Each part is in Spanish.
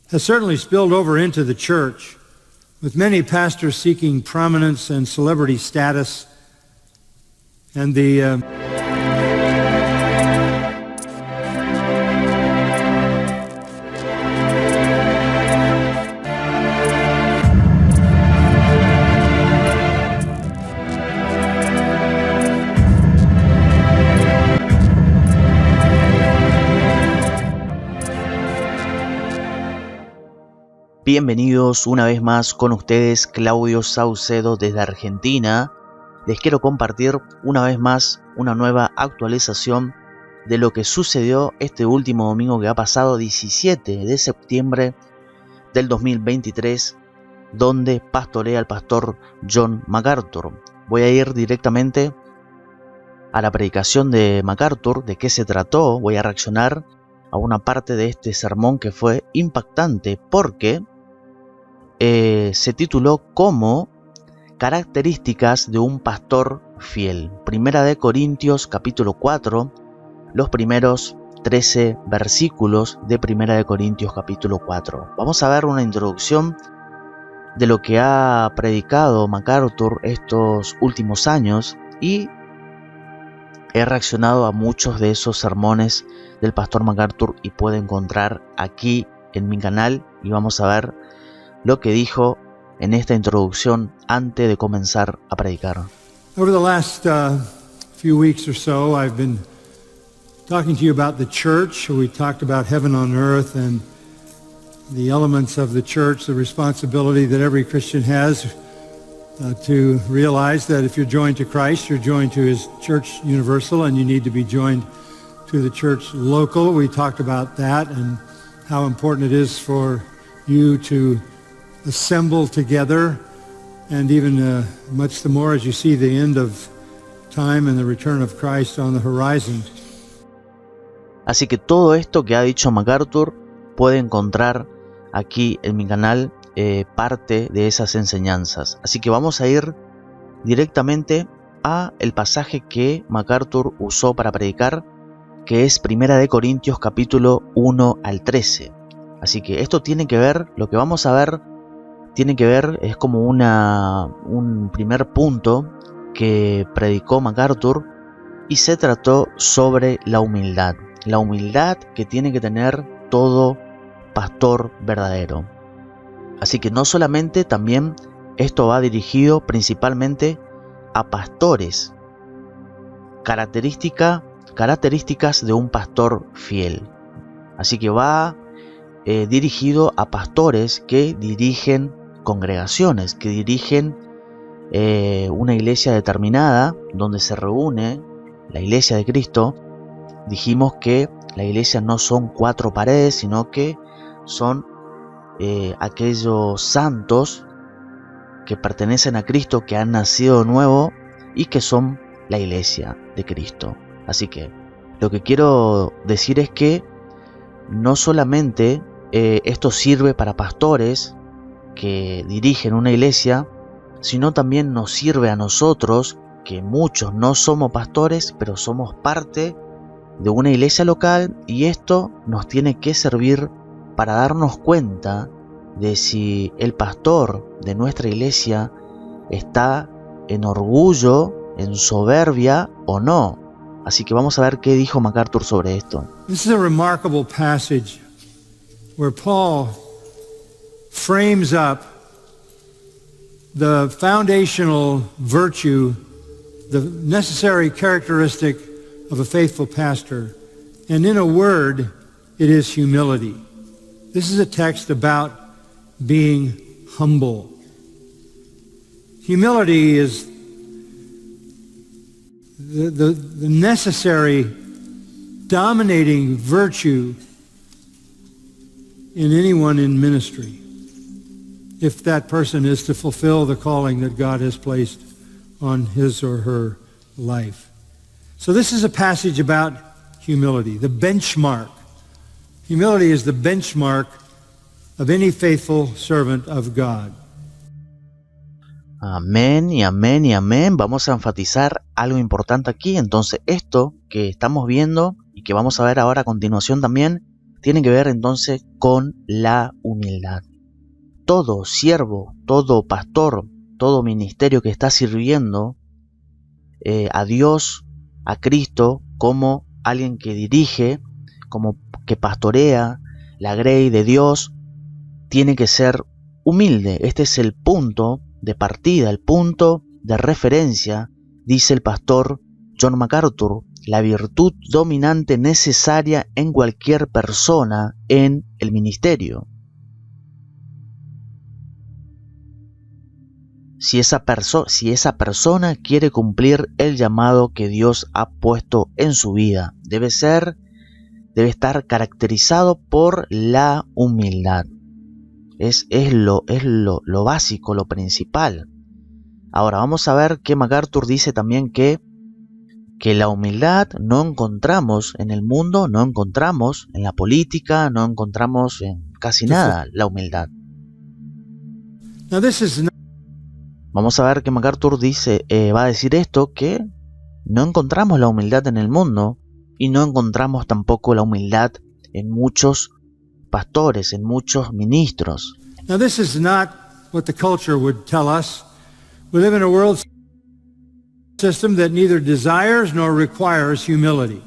has certainly spilled over into the church, with many pastors seeking prominence and celebrity status, and the Bienvenidos una vez más con ustedes, Claudio Saucedo desde Argentina. Les quiero compartir una vez más una nueva actualización de lo que sucedió este último domingo que ha pasado, 17 de septiembre del 2023, donde pastorea el pastor John MacArthur. Voy a ir directamente a la predicación de MacArthur, de qué se trató. Voy a reaccionar a una parte de este sermón que fue impactante porque se tituló como Características de un pastor fiel. Primera de Corintios capítulo 4, los primeros 13 versículos de Primera de Corintios capítulo 4. Vamos a ver una introducción de lo que ha predicado MacArthur estos últimos años y he reaccionado a muchos de esos sermones del pastor MacArthur y puede encontrar aquí en mi canal y vamos a ver lo que dijo en esta introducción antes de comenzar a predicar. Over the last few weeks or so, I've been talking to you about the church. We talked about heaven on earth and the elements of the church, the responsibility that every Christian has to realize that if you're joined to Christ, you're joined to His church universal, and you need to be joined to the church local. We talked about that and how important it is for you to assemble together, and even much the more as you see the end of time and the return of Christ on the horizon. Así que todo esto que ha dicho MacArthur puede encontrar aquí en mi canal parte de esas enseñanzas. Así que vamos a ir directamente a el pasaje que MacArthur usó para predicar, que es Primera de Corintios capítulo 1 al 13. Así que esto tiene que ver, lo que vamos a ver tiene que ver, es como un primer punto que predicó MacArthur y se trató sobre la humildad que tiene que tener todo pastor verdadero. Así que no solamente, también esto va dirigido principalmente a pastores, características de un pastor fiel. Así que va dirigido a pastores que dirigen congregaciones, que dirigen una iglesia determinada donde se reúne la iglesia de Cristo. Dijimos que la iglesia no son 4 paredes, sino que son aquellos santos que pertenecen a Cristo, que han nacido de nuevo y que son la iglesia de Cristo. Así que lo que quiero decir es que no solamente esto sirve para pastores que dirigen una iglesia, sino también nos sirve a nosotros, que muchos no somos pastores, pero somos parte de una iglesia local, y esto nos tiene que servir para darnos cuenta de si el pastor de nuestra iglesia está en orgullo, en soberbia o no. Así que vamos a ver qué dijo MacArthur sobre esto. This is a remarkable passage where Paul frames up the foundational virtue, the necessary characteristic of a faithful pastor. And in a word, it is humility. This is a text about being humble. Humility is the necessary dominating virtue in anyone in ministry, if that person is to fulfill the calling that God has placed on his or her life. So this is a passage about humility, the benchmark. Humility is the benchmark of any faithful servant of God. Amén y amén y amén. Vamos a enfatizar algo importante aquí. Entonces, esto que estamos viendo y que vamos a ver ahora a continuación también tiene que ver entonces con la humildad. Todo siervo, todo pastor, todo ministerio que está sirviendo a Dios, a Cristo, como alguien que dirige, como que pastorea la grey de Dios, tiene que ser humilde. Este es el punto de partida, el punto de referencia, dice el pastor John MacArthur, la virtud dominante necesaria en cualquier persona en el ministerio. Si esa persona quiere cumplir el llamado que Dios ha puesto en su vida, debe estar caracterizado por la humildad. Es lo básico, lo principal. Ahora vamos a ver que MacArthur dice también que la humildad no encontramos en el mundo, no encontramos en la política, no encontramos en casi nada la humildad. Now this is not Vamos a ver que MacArthur va a decir esto, que no encontramos la humildad en el mundo y no encontramos tampoco la humildad en muchos pastores, en muchos ministros. Now this is not what the culture would tell us. We live in a world system that neither desires nor requires humility.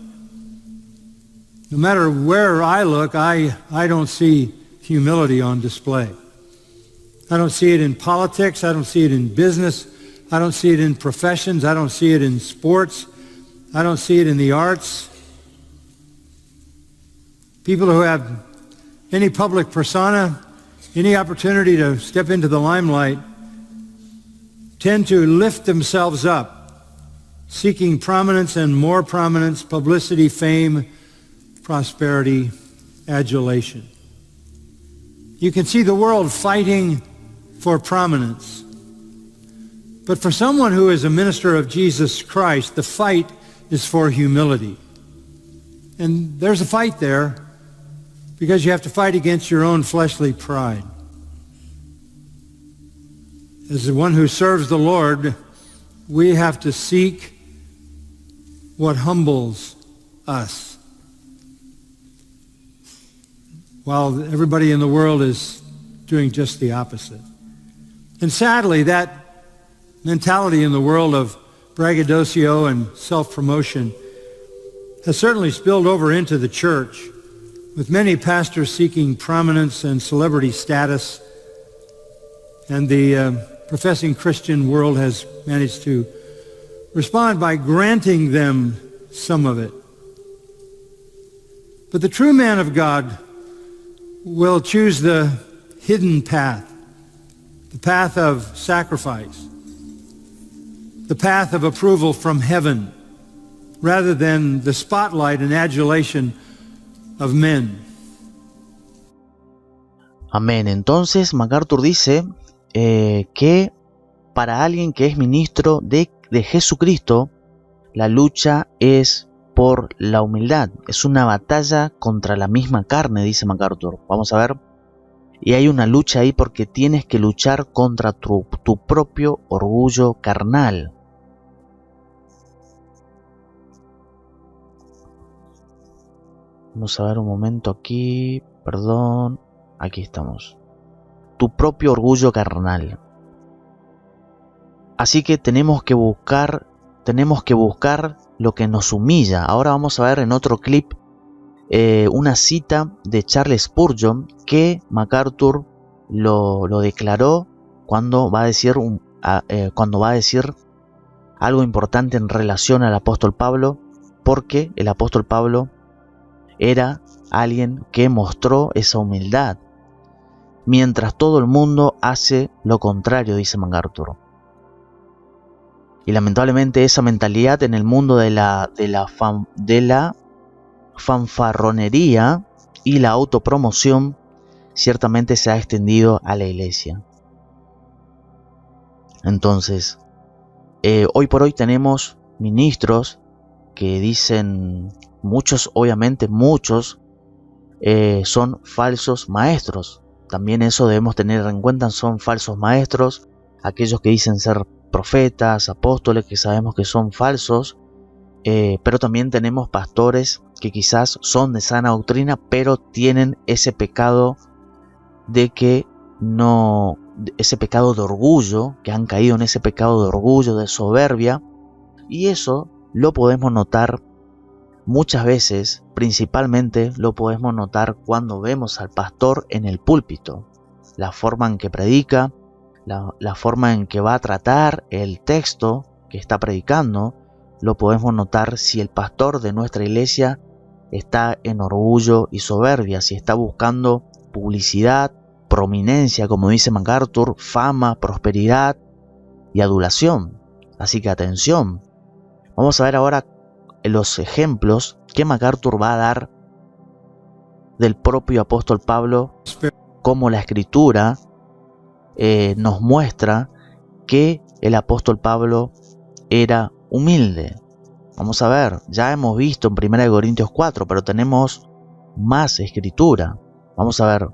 No matter where I look, I don't see humility on display. I don't see it in politics. I don't see it in business. I don't see it in professions. I don't see it in sports. I don't see it in the arts. People who have any public persona, any opportunity to step into the limelight, tend to lift themselves up, seeking prominence and more prominence, publicity, fame, prosperity, adulation. You can see the world fighting for prominence. But for someone who is a minister of Jesus Christ, the fight is for humility. And there's a fight there because you have to fight against your own fleshly pride. As the one who serves the Lord, we have to seek what humbles us, while everybody in the world is doing just the opposite. And sadly, that mentality in the world of braggadocio and self-promotion has certainly spilled over into the church, with many pastors seeking prominence and celebrity status, and the professing Christian world has managed to respond by granting them some of it. But the true man of God will choose the hidden path, the path of sacrifice, the path of approval from heaven, rather than the spotlight and adulation of men. Amén. Entonces MacArthur dice que para alguien que es ministro de Jesucristo, la lucha es por la humildad. Es una batalla contra la misma carne, dice MacArthur. Vamos a ver. Y hay una lucha ahí porque tienes que luchar contra tu propio orgullo carnal. Vamos a ver un momento aquí. Perdón. Aquí estamos. Tu propio orgullo carnal. Así que tenemos que buscar lo que nos humilla. Ahora vamos a ver en otro clip una cita de Charles Spurgeon que MacArthur lo declaró cuando va a decir algo importante en relación al apóstol Pablo, porque el apóstol Pablo era alguien que mostró esa humildad, mientras todo el mundo hace lo contrario, dice MacArthur. Y lamentablemente esa mentalidad en el mundo de la fanfarronería y la autopromoción ciertamente se ha extendido a la iglesia. Entonces, hoy por hoy tenemos ministros que dicen, obviamente muchos son falsos maestros. También eso debemos tener en cuenta, son falsos maestros, aquellos que dicen ser profetas, apóstoles, que sabemos que son falsos, pero también tenemos pastores que quizás son de sana doctrina, pero tienen ese pecado ese pecado de orgullo, que han caído en ese pecado de orgullo, de soberbia, y eso lo podemos notar muchas veces, principalmente lo podemos notar cuando vemos al pastor en el púlpito, la forma en que predica, la forma en que va a tratar el texto que está predicando. Lo podemos notar si el pastor de nuestra iglesia está en orgullo y soberbia, si está buscando publicidad, prominencia, como dice MacArthur, fama, prosperidad y adulación. Así que atención. Vamos a ver ahora los ejemplos que MacArthur va a dar del propio apóstol Pablo, cómo la Escritura nos muestra que el apóstol Pablo era humilde. Vamos a ver, ya hemos visto en 1 Corintios 4, pero tenemos más escritura. Vamos a ver.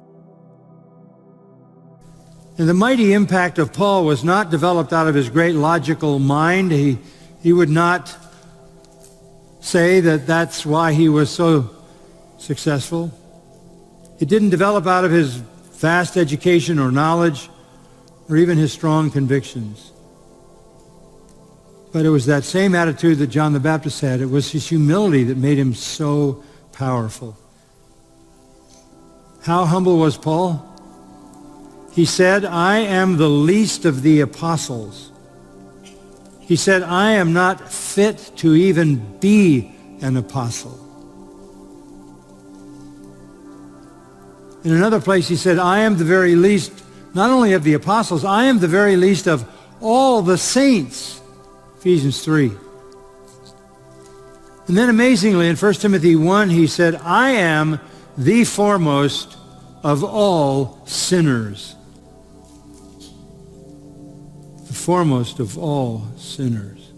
And the mighty impact of Paul was not developed out of his great logical mind. He would not say that that's why he was so successful. It didn't develop out of his vast education or knowledge or even his strong convictions. But it was that same attitude that John the Baptist had. It was his humility that made him so powerful. How humble was Paul? He said, I am the least of the apostles. He said, I am not fit to even be an apostle. In another place he said, I am the very least, not only of the apostles, I am the very least of all the saints. Ephesians 3. And then amazingly in 1 Timothy 1 he said, I am the foremost of all sinners. The foremost of all sinners.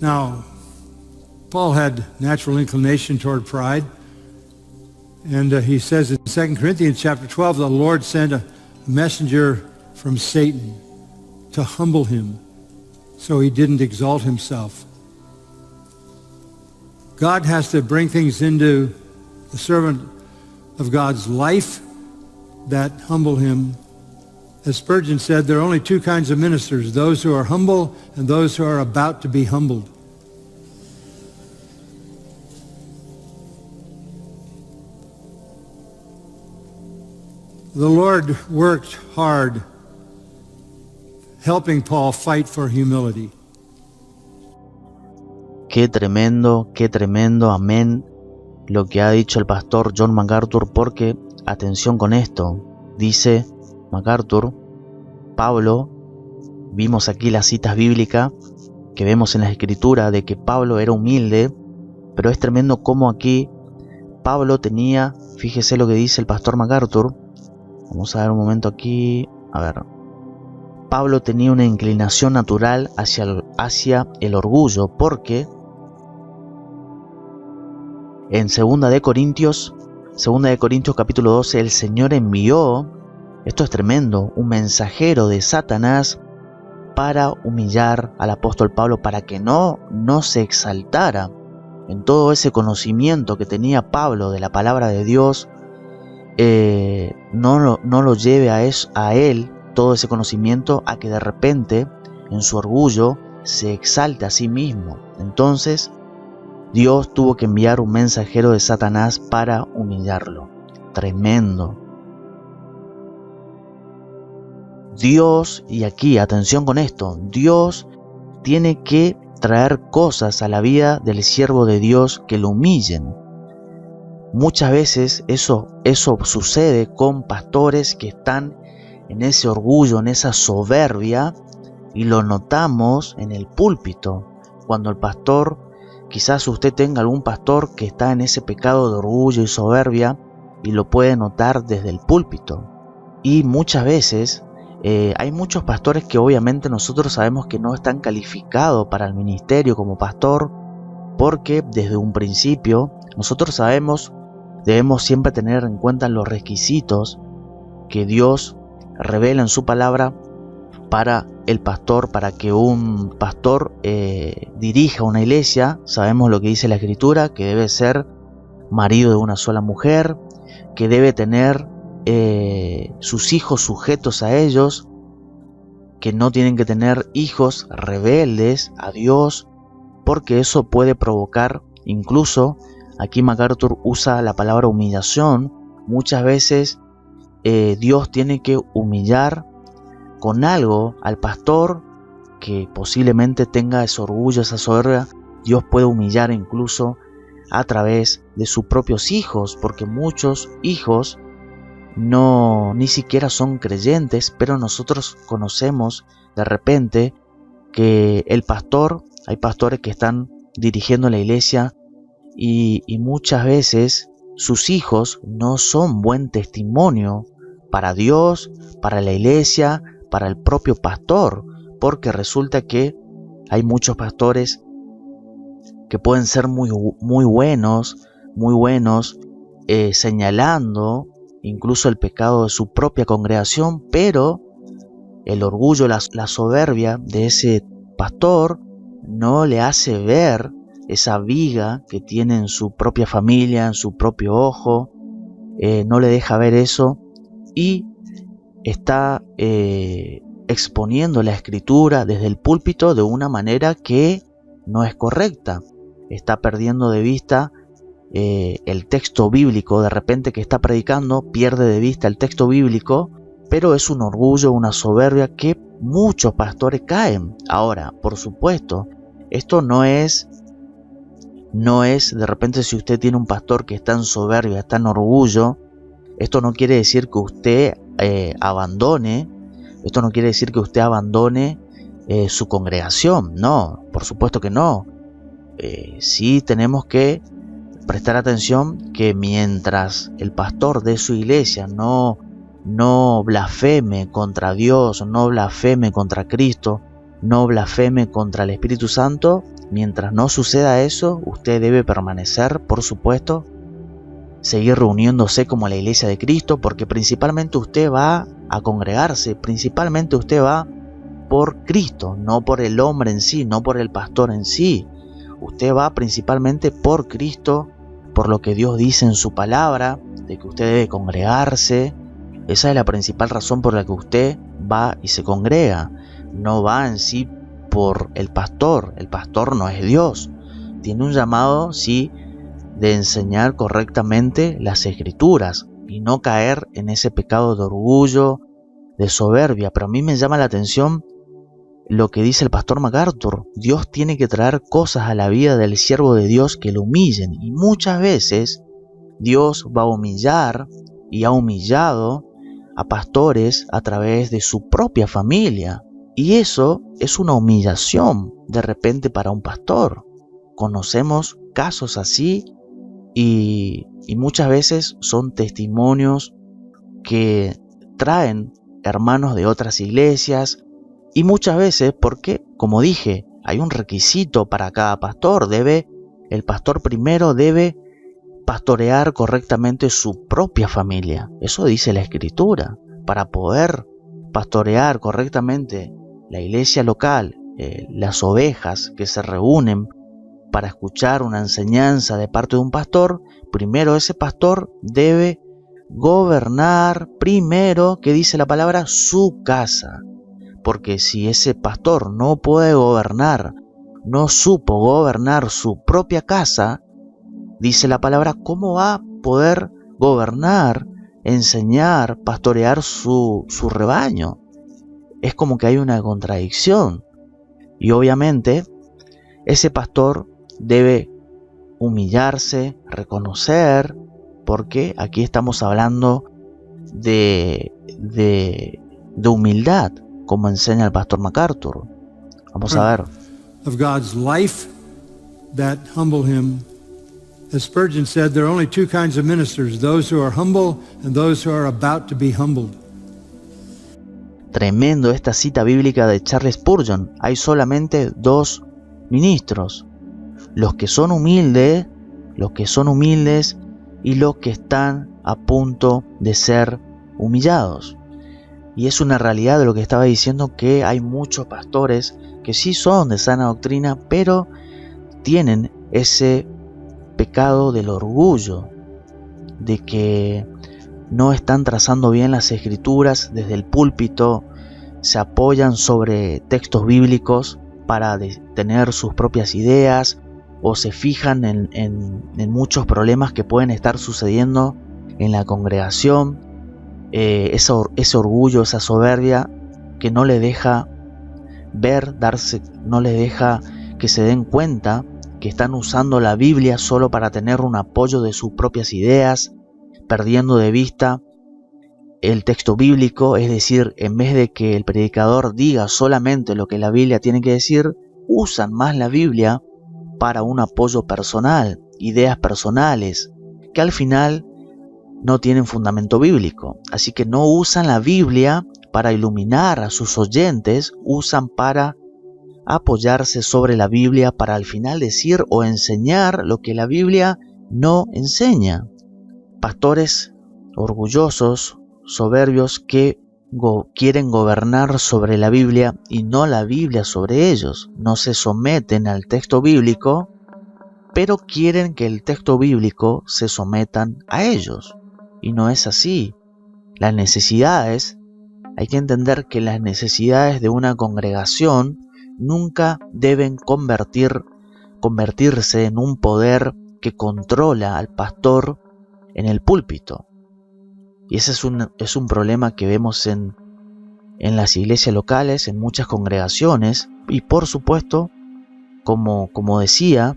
Now, Paul had natural inclination toward pride. And he says in 2 Corinthians chapter 12, the Lord sent a messenger from Satan to humble him so he didn't exalt himself. God has to bring things into the servant of God's life that humble him. As Spurgeon said, there are only two kinds of ministers, those who are humble and those who are about to be humbled. The Lord worked hard helping Paul fight for humility. Qué tremendo, amén, lo que ha dicho el pastor John MacArthur, porque, atención con esto, dice MacArthur, Pablo, vimos aquí las citas bíblicas que vemos en la escritura de que Pablo era humilde, pero es tremendo cómo aquí Pablo tenía, fíjese lo que dice el pastor MacArthur, vamos a ver un momento aquí, a ver, Pablo tenía una inclinación natural hacia el orgullo, porque en 2 de Corintios capítulo 12, el Señor envió, esto es tremendo, un mensajero de Satanás para humillar al apóstol Pablo, para que no se exaltara en todo ese conocimiento que tenía Pablo de la palabra de Dios, no lo lleve a él todo ese conocimiento a que de repente en su orgullo se exalte a sí mismo. Entonces Dios tuvo que enviar un mensajero de Satanás para humillarlo. Tremendo. Dios, y aquí atención con esto, Dios tiene que traer cosas a la vida del siervo de Dios que lo humillen. Muchas veces eso sucede con pastores que están en ese orgullo, en esa soberbia, y lo notamos en el púlpito. Cuando el pastor, quizás usted tenga algún pastor que está en ese pecado de orgullo y soberbia, y lo puede notar desde el púlpito. Y muchas veces hay muchos pastores que obviamente nosotros sabemos que no están calificados para el ministerio como pastor, porque desde un principio nosotros sabemos, debemos siempre tener en cuenta los requisitos que Dios revela en su palabra para el pastor, para que un pastor dirija una iglesia, sabemos lo que dice la Escritura, que debe ser marido de una sola mujer, que debe tener sus hijos sujetos a ellos, que no tienen que tener hijos rebeldes a Dios, porque eso puede provocar, incluso aquí MacArthur usa la palabra humillación. Muchas veces Dios tiene que humillar con algo al pastor que posiblemente tenga ese orgullo, esa soberbia. Dios puede humillar incluso a través de sus propios hijos, porque muchos hijos ni siquiera son creyentes, pero nosotros conocemos de repente que hay pastores que están dirigiendo la iglesia y muchas veces sus hijos no son buen testimonio para Dios, para la iglesia, para el propio pastor, porque resulta que hay muchos pastores que pueden ser muy buenos, señalando incluso el pecado de su propia congregación, pero el orgullo, la soberbia de ese pastor no le hace ver esa viga que tiene en su propia familia, en su propio ojo, no le deja ver eso, y está exponiendo la Escritura desde el púlpito de una manera que no es correcta. Está perdiendo de vista el texto bíblico. De repente que está predicando pierde de vista el texto bíblico, pero es un orgullo, una soberbia que muchos pastores caen. Ahora, por supuesto, esto no es de repente, si usted tiene un pastor que está en soberbia, está en orgullo, esto no quiere decir que usted abandone su congregación. No, por supuesto que no. Sí tenemos que prestar atención que mientras el pastor de su iglesia no blasfeme contra Dios, no blasfeme contra Cristo, no blasfeme contra el Espíritu Santo, mientras no suceda eso, usted debe permanecer, por supuesto, seguir reuniéndose como la iglesia de Cristo, porque principalmente usted va a congregarse, principalmente usted va por Cristo, no por el hombre en sí, no por el pastor en sí. Usted va principalmente por Cristo, por lo que Dios dice en su palabra, de que usted debe congregarse. Esa es la principal razón por la que usted va y se congrega. No va en sí por el pastor. El pastor no es Dios. Tiene un llamado, sí, de enseñar correctamente las Escrituras y no caer en ese pecado de orgullo, de soberbia. Pero a mí me llama la atención lo que dice el pastor MacArthur. Dios tiene que traer cosas a la vida del siervo de Dios que lo humillen, y muchas veces Dios va a humillar y ha humillado a pastores a través de su propia familia, y eso es una humillación de repente para un pastor. Conocemos casos así y muchas veces son testimonios que traen hermanos de otras iglesias. Y muchas veces, porque, como dije, hay un requisito para cada pastor. El pastor primero debe pastorear correctamente su propia familia. Eso dice la Escritura. Para poder pastorear correctamente la iglesia local, las ovejas que se reúnen para escuchar una enseñanza de parte de un pastor, primero ese pastor debe gobernar primero, que dice la palabra, su casa. Porque si ese pastor no puede gobernar, no supo gobernar su propia casa, dice la palabra, ¿cómo va a poder gobernar, enseñar, pastorear su rebaño? Es como que hay una contradicción. Y obviamente ese pastor debe humillarse, reconocer, porque aquí estamos hablando de humildad, como enseña el pastor MacArthur. Vamos a ver. Of God's life that humble him. As Spurgeon said, there are only two kinds of ministers, those who are humble and those who are about to be humbled. Tremendo esta cita bíblica de Charles Spurgeon. Hay solamente dos ministros: los que son humildes y los que están a punto de ser humillados. Y es una realidad de lo que estaba diciendo, que hay muchos pastores que sí son de sana doctrina, pero tienen ese pecado del orgullo, de que no están trazando bien las escrituras desde el púlpito, se apoyan sobre textos bíblicos para tener sus propias ideas, o se fijan en muchos problemas que pueden estar sucediendo en la congregación. Ese orgullo, esa soberbia que no le deja ver, no le deja que se den cuenta que están usando la Biblia solo para tener un apoyo de sus propias ideas, perdiendo de vista el texto bíblico. Es decir, en vez de que el predicador diga solamente lo que la Biblia tiene que decir, usan más la Biblia para un apoyo personal, ideas personales, que al final no tienen fundamento bíblico. Así que no usan la Biblia para iluminar a sus oyentes, usan para apoyarse sobre la Biblia para al final decir o enseñar lo que la Biblia no enseña. Pastores orgullosos, soberbios, que quieren gobernar sobre la Biblia y no la Biblia sobre ellos. No se someten al texto bíblico, pero quieren que el texto bíblico se sometan a ellos. Y no es así. Hay que entender que las necesidades de una congregación nunca deben convertirse en un poder que controla al pastor en el púlpito. Y ese es un problema que vemos en las iglesias locales, en muchas congregaciones. Y por supuesto, como dije,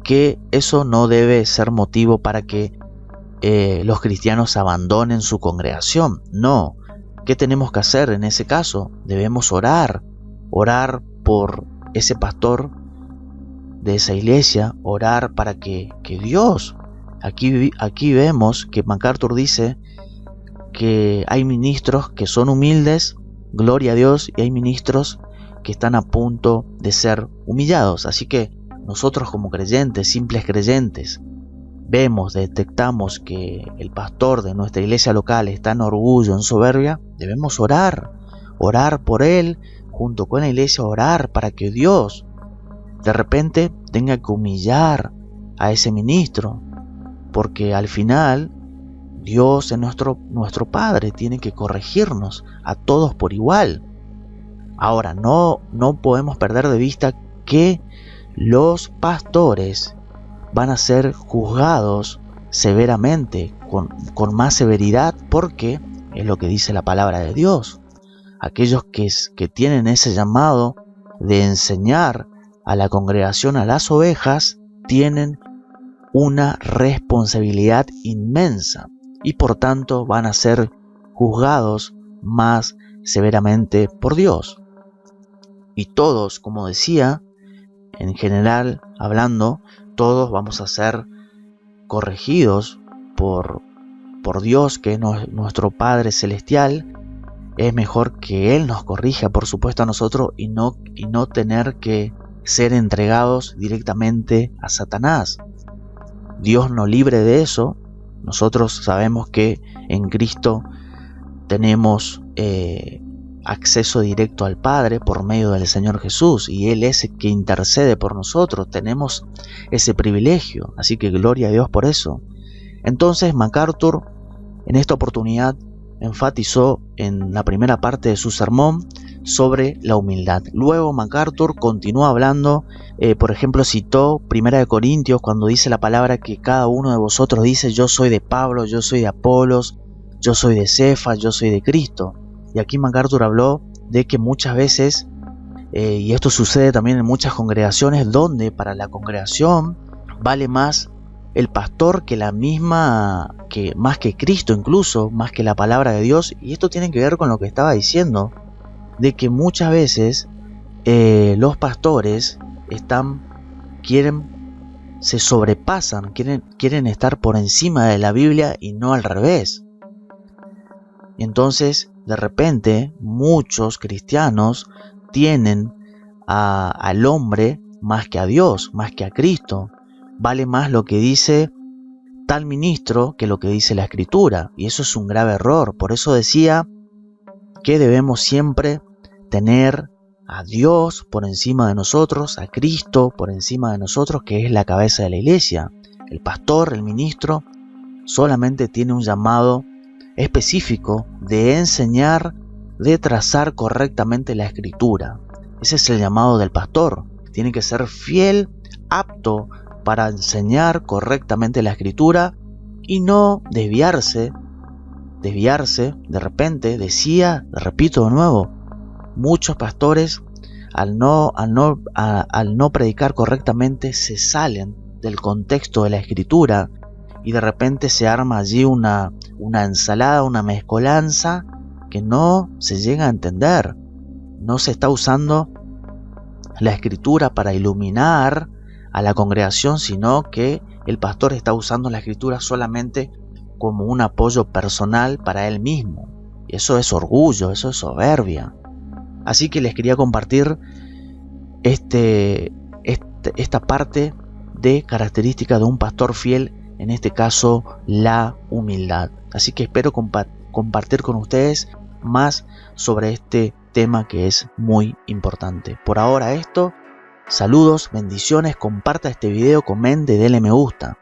que eso no debe ser motivo para que los cristianos abandonen su congregación. No. ¿Qué tenemos que hacer en ese caso? Debemos orar por ese pastor de esa iglesia, orar para que Dios. Aquí vemos que MacArthur dice que hay ministros que son humildes, gloria a Dios, y hay ministros que están a punto de ser humillados. Así que nosotros como creyentes, simples creyentes, detectamos que el pastor de nuestra iglesia local está en orgullo, en soberbia, debemos orar por él, junto con la iglesia, orar para que Dios de repente tenga que humillar a ese ministro, porque al final Dios es nuestro Padre, tiene que corregirnos a todos por igual. Ahora, no podemos perder de vista que los pastores van a ser juzgados severamente, con más severidad, porque es lo que dice la palabra de Dios. Aquellos que tienen ese llamado de enseñar a la congregación, a las ovejas, tienen una responsabilidad inmensa y por tanto van a ser juzgados más severamente por Dios. Y todos, como decía, en general hablando, todos vamos a ser corregidos por Dios, que es nuestro Padre Celestial. Es mejor que Él nos corrija, por supuesto, a nosotros y no tener que ser entregados directamente a Satanás. Dios nos libre de eso. Nosotros sabemos que en Cristo tenemos acceso directo al Padre por medio del Señor Jesús, y Él es el que intercede por nosotros. Tenemos ese privilegio, así que gloria a Dios por eso. Entonces MacArthur en esta oportunidad enfatizó en la primera parte de su sermón sobre la humildad. Luego MacArthur continuó hablando, por ejemplo citó 1 Corintios cuando dice la palabra que cada uno de vosotros dice: yo soy de Pablo, yo soy de Apolos, yo soy de Cefas, yo soy de Cristo. Y aquí MacArthur habló de que muchas veces, y esto sucede también en muchas congregaciones, donde para la congregación vale más el pastor que más que Cristo, incluso más que la palabra de Dios. Y esto tiene que ver con lo que estaba diciendo, de que muchas veces los pastores se sobrepasan, quieren estar por encima de la Biblia y no al revés. Entonces, de repente, muchos cristianos tienen al hombre más que a Dios, más que a Cristo. Vale más lo que dice tal ministro que lo que dice la Escritura, y eso es un grave error. Por eso decía que debemos siempre tener a Dios por encima de nosotros, a Cristo por encima de nosotros, que es la cabeza de la iglesia. El pastor, el ministro, solamente tiene un llamado específico de enseñar, de trazar correctamente la Escritura. Ese es el llamado del pastor. Tiene que ser fiel, apto para enseñar correctamente la Escritura y no desviarse de repente. Repito de nuevo, muchos pastores al no predicar correctamente se salen del contexto de la Escritura y de repente se arma allí una ensalada, una mezcolanza que no se llega a entender. No se está usando la Escritura para iluminar a la congregación, sino que el pastor está usando la Escritura solamente como un apoyo personal para él mismo. Y eso es orgullo, eso es soberbia. Así que les quería compartir esta parte de característica de un pastor fiel, en este caso la humildad. Así que espero compartir con ustedes más sobre este tema que es muy importante. Por ahora saludos, bendiciones, comparta este video, comente, dele me gusta.